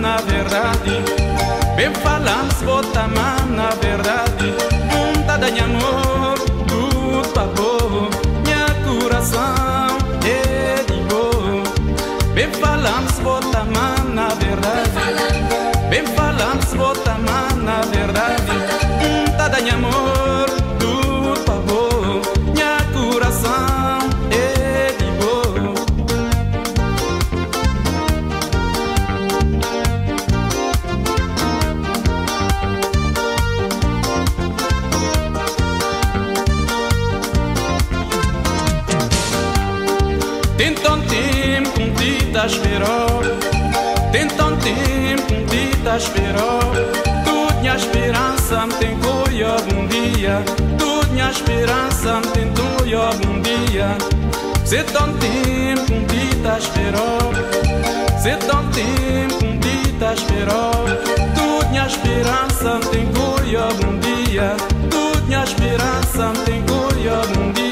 na verdade. Bem falamos, bota mão na verdade. Vontade de amor, tudo pra boa. Minha coração é de boa. Bem falamos, bota mão na verdade. Bem falamos, bota mão na verdade. Vontade de amor, tudo pra boa. Minha coração é de boa. Tem tanto tempo que um dia esperou. Tem tanto tempo que um dia esperou. Tudo minha esperança me tem coi algum dia. Tudo minha esperança me tem coi algum dia. Se tanto tempo que um dia esperou. Se tanto tempo que um dia esperou. Tudo minha esperança me tem coi algum dia. Tudo minha esperança me tem coi algum dia.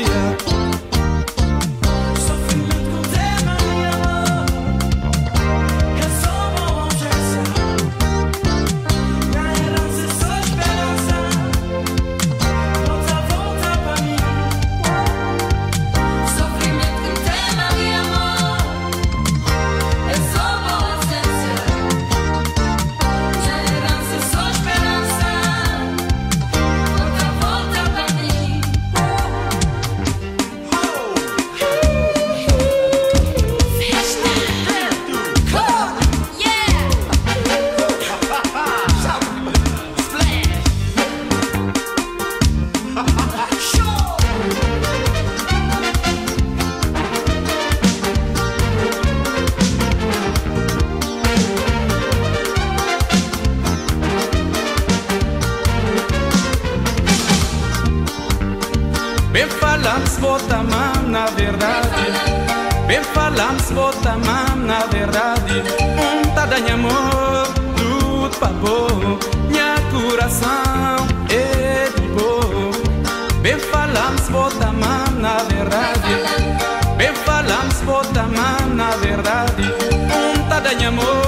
Bem falamos, bota a mão na verdade. Bem falamos, bota a mão na verdade. Vontade de amor, tudo pra boa. Minha coração é de boa. Bem falamos, bota a mão na verdade. Bem falamos, bota a mão na verdade. Vontade de amor.